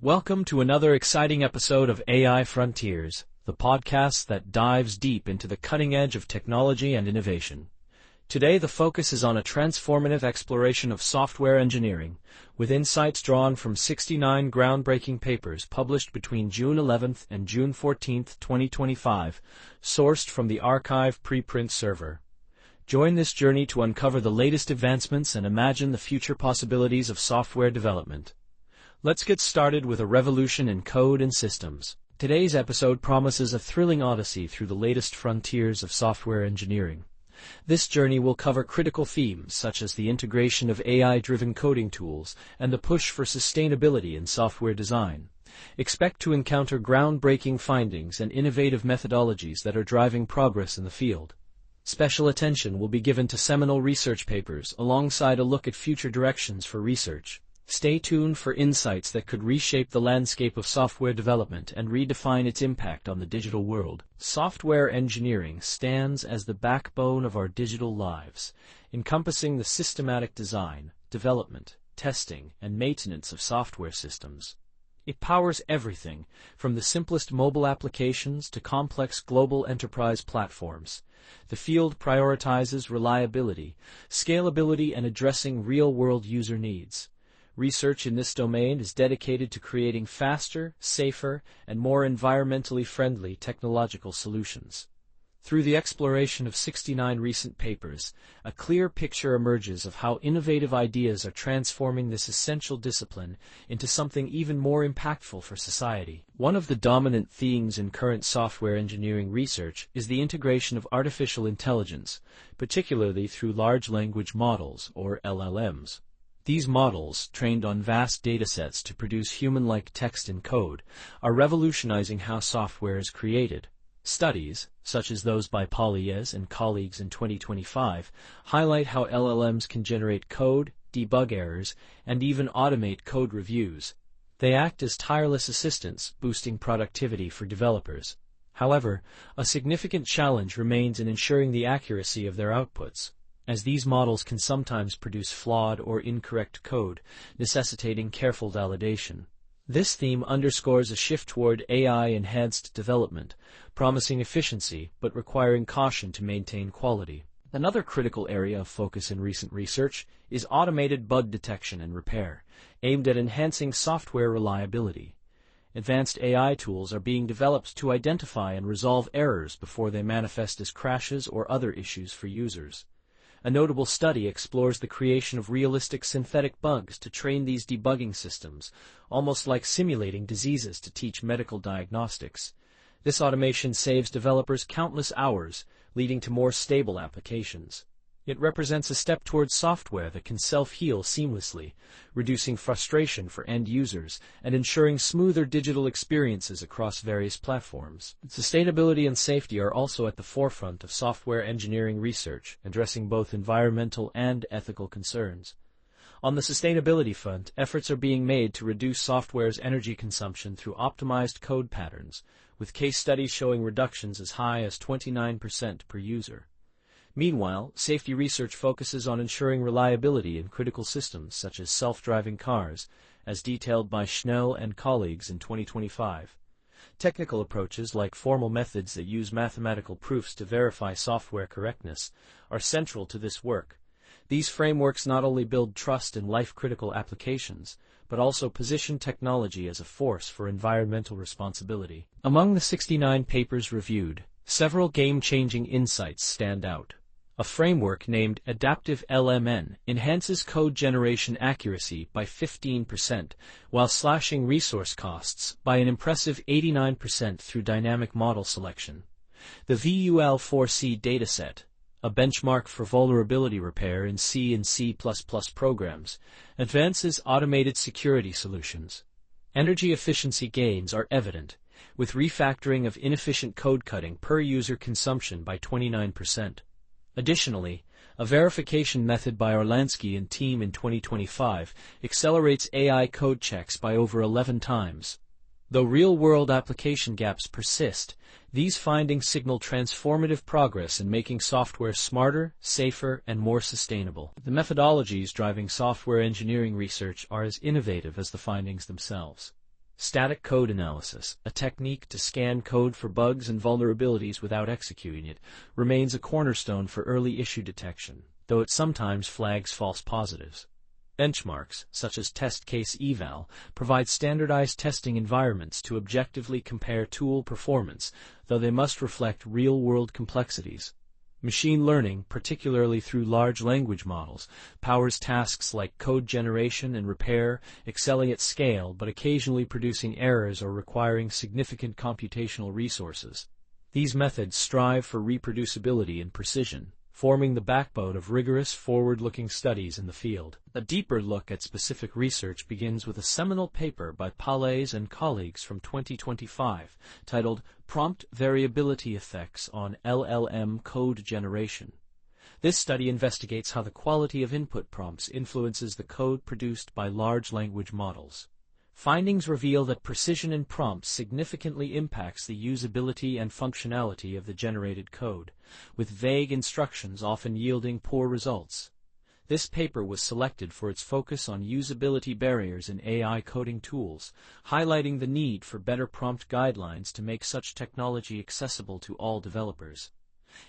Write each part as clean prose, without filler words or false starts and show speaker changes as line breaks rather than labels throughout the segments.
Welcome to another exciting episode of AI Frontiers, the podcast that dives deep into the cutting edge of technology and innovation. Today, the focus is on a transformative exploration of software engineering, with insights drawn from 69 groundbreaking papers published between June 11th and June 14th, 2025, sourced from the arXiv preprint server. Join this journey to uncover the latest advancements and imagine the future possibilities of software development. Let's get started with a revolution in code and systems. Today's episode promises a thrilling odyssey through the latest frontiers of software engineering. This journey will cover critical themes such as the integration of AI-driven coding tools and the push for sustainability in software design. Expect to encounter groundbreaking findings and innovative methodologies that are driving progress in the field. Special attention will be given to seminal research papers alongside a look at future directions for research. Stay tuned for insights that could reshape the landscape of software development and redefine its impact on the digital world. Software engineering stands as the backbone of our digital lives, encompassing the systematic design, development, testing, and maintenance of software systems. It powers everything, from the simplest mobile applications to complex global enterprise platforms. The field prioritizes reliability, scalability, and addressing real-world user needs. Research in this domain is dedicated to creating faster, safer, and more environmentally friendly technological solutions. Through the exploration of 69 recent papers, a clear picture emerges of how innovative ideas are transforming this essential discipline into something even more impactful for society. One of the dominant themes in current software engineering research is the integration of artificial intelligence, particularly through large language models, or LLMs. These models, trained on vast datasets to produce human-like text and code, are revolutionizing how software is created. Studies, such as those by Polyes and colleagues in 2025, highlight how LLMs can generate code, debug errors, and even automate code reviews. They act as tireless assistants, boosting productivity for developers. However, a significant challenge remains in ensuring the accuracy of their outputs, as these models can sometimes produce flawed or incorrect code, necessitating careful validation. This theme underscores a shift toward AI-enhanced development, promising efficiency but requiring caution to maintain quality. Another critical area of focus in recent research is automated bug detection and repair, aimed at enhancing software reliability. Advanced AI tools are being developed to identify and resolve errors before they manifest as crashes or other issues for users. A notable study explores the creation of realistic synthetic bugs to train these debugging systems, almost like simulating diseases to teach medical diagnostics. This automation saves developers countless hours, leading to more stable applications. It represents a step towards software that can self-heal seamlessly, reducing frustration for end users and ensuring smoother digital experiences across various platforms. Sustainability and safety are also at the forefront of software engineering research, addressing both environmental and ethical concerns. On the sustainability front, efforts are being made to reduce software's energy consumption through optimized code patterns, with case studies showing reductions as high as 29% per user. Meanwhile, safety research focuses on ensuring reliability in critical systems such as self-driving cars, as detailed by Schnell and colleagues in 2025. Technical approaches like formal methods that use mathematical proofs to verify software correctness are central to this work. These frameworks not only build trust in life-critical applications, but also position technology as a force for environmental responsibility. Among the 69 papers reviewed, several game-changing insights stand out. A framework named AdaptiveLLM enhances code generation accuracy by 15%, while slashing resource costs by an impressive 89% through dynamic model selection. The VUL4C dataset, a benchmark for vulnerability repair in C and C++ programs, advances automated security solutions. Energy efficiency gains are evident, with refactoring of inefficient code cutting per user consumption by 29%. Additionally, a verification method by Orlansky and team in 2025 accelerates AI code checks by over 11 times. Though real-world application gaps persist, these findings signal transformative progress in making software smarter, safer, and more sustainable. The methodologies driving software engineering research are as innovative as the findings themselves. Static code analysis, a technique to scan code for bugs and vulnerabilities without executing it, remains a cornerstone for early issue detection, though it sometimes flags false positives. Benchmarks, such as test case eval, provide standardized testing environments to objectively compare tool performance, though they must reflect real-world complexities. Machine learning, particularly through large language models, powers tasks like code generation and repair, excelling at scale but occasionally producing errors or requiring significant computational resources. These methods strive for reproducibility and precision, forming the backbone of rigorous, forward-looking studies in the field. A deeper look at specific research begins with a seminal paper by Palais and colleagues from 2025, titled Prompt Variability Effects on LLM Code Generation. This study investigates how the quality of input prompts influences the code produced by large language models. Findings reveal that precision in prompts significantly impacts the usability and functionality of the generated code, with vague instructions often yielding poor results. This paper was selected for its focus on usability barriers in AI coding tools, highlighting the need for better prompt guidelines to make such technology accessible to all developers.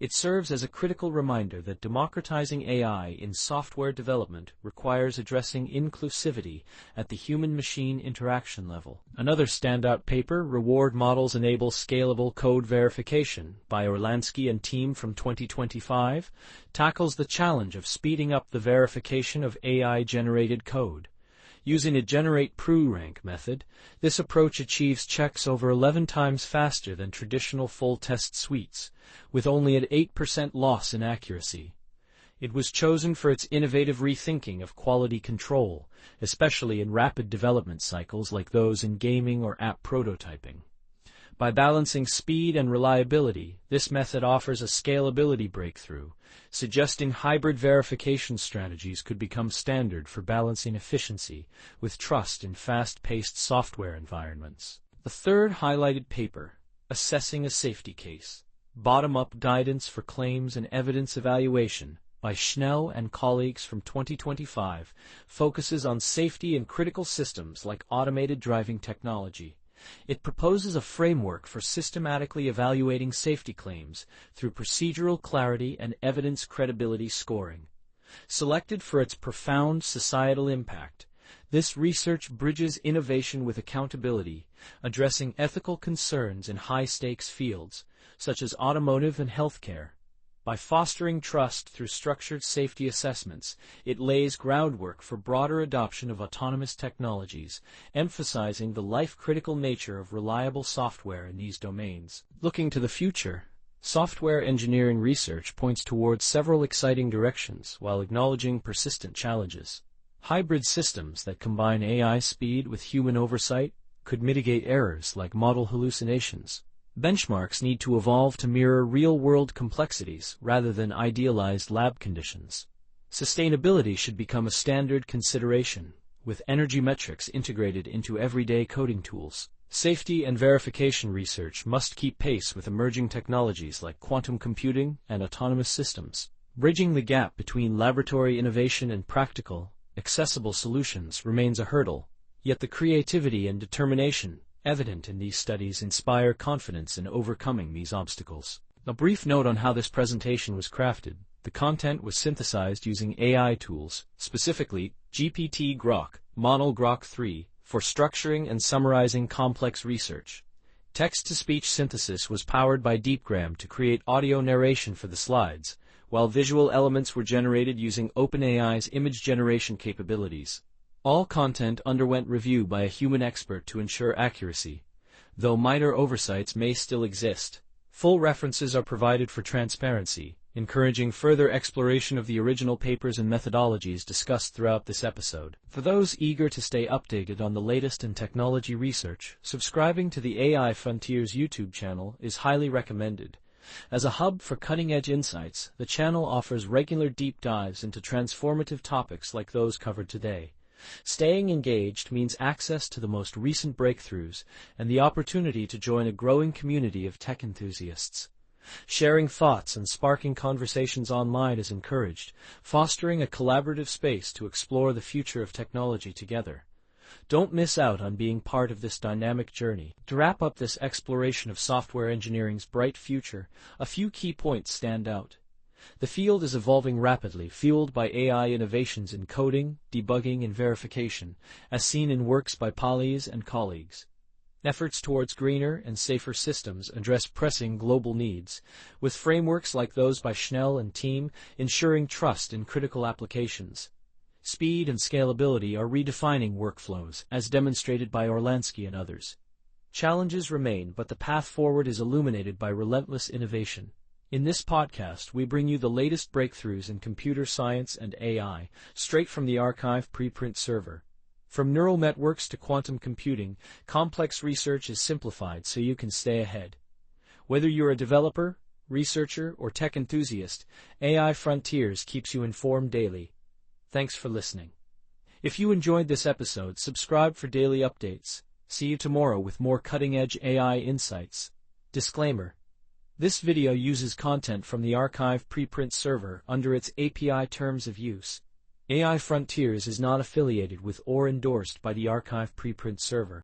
It serves as a critical reminder that democratizing AI in software development requires addressing inclusivity at the human-machine interaction level. Another standout paper, Reward Models Enable Scalable Code Verification, by Orlansky and team from 2025, tackles the challenge of speeding up the verification of AI-generated code. Using a generate-PRU-rank method, this approach achieves checks over 11 times faster than traditional full-test suites, with only an 8% loss in accuracy. It was chosen for its innovative rethinking of quality control, especially in rapid development cycles like those in gaming or app prototyping. By balancing speed and reliability, this method offers a scalability breakthrough, suggesting hybrid verification strategies could become standard for balancing efficiency with trust in fast-paced software environments. The third highlighted paper, Assessing a Safety Case, Bottom-Up Guidance for Claims and Evidence Evaluation, by Schnell and colleagues from 2025, focuses on safety in critical systems like automated driving technology. It proposes a framework for systematically evaluating safety claims through procedural clarity and evidence credibility scoring. Selected for its profound societal impact, this research bridges innovation with accountability, addressing ethical concerns in high-stakes fields, such as automotive and healthcare. By fostering trust through structured safety assessments, it lays groundwork for broader adoption of autonomous technologies, emphasizing the life-critical nature of reliable software in these domains. Looking to the future, software engineering research points towards several exciting directions while acknowledging persistent challenges. Hybrid systems that combine AI speed with human oversight could mitigate errors like model hallucinations. Benchmarks need to evolve to mirror real-world complexities rather than idealized lab conditions. Sustainability should become a standard consideration, with energy metrics integrated into everyday coding tools. Safety and verification research must keep pace with emerging technologies like quantum computing and autonomous systems. Bridging the gap between laboratory innovation and practical, accessible solutions remains a hurdle, yet the creativity and determination evident in these studies inspire confidence in overcoming these obstacles. A brief note on how this presentation was crafted. The content was synthesized using AI tools, specifically GPT-Grok, Model Grok 3, for structuring and summarizing complex research. Text-to-speech synthesis was powered by DeepGram to create audio narration for the slides, while visual elements were generated using OpenAI's image generation capabilities. All content underwent review by a human expert to ensure accuracy, though minor oversights may still exist. Full references are provided for transparency, encouraging further exploration of the original papers and methodologies discussed throughout this episode. For those eager to stay updated on the latest in technology research, subscribing to the AI Frontiers YouTube channel is highly recommended. As a hub for cutting-edge insights, the channel offers regular deep dives into transformative topics like those covered today. Staying engaged means access to the most recent breakthroughs and the opportunity to join a growing community of tech enthusiasts. Sharing thoughts and sparking conversations online is encouraged, fostering a collaborative space to explore the future of technology together. Don't miss out on being part of this dynamic journey. To wrap up this exploration of software engineering's bright future, a few key points stand out. The field is evolving rapidly, fueled by AI innovations in coding, debugging, and verification, as seen in works by Polys and colleagues. Efforts towards greener and safer systems address pressing global needs, with frameworks like those by Schnell and team ensuring trust in critical applications. Speed and scalability are redefining workflows, as demonstrated by Orlansky and others. Challenges remain, but the path forward is illuminated by relentless innovation. In this podcast, we bring you the latest breakthroughs in computer science and AI, straight from the arXiv preprint server. From neural networks to quantum computing, complex research is simplified so you can stay ahead. Whether you're a developer, researcher, or tech enthusiast, AI Frontiers keeps you informed daily. Thanks for listening. If you enjoyed this episode, subscribe for daily updates. See you tomorrow with more cutting-edge AI insights. Disclaimer: this video uses content from the arXiv preprint server under its API terms of use. AI Frontiers is not affiliated with or endorsed by the arXiv preprint server.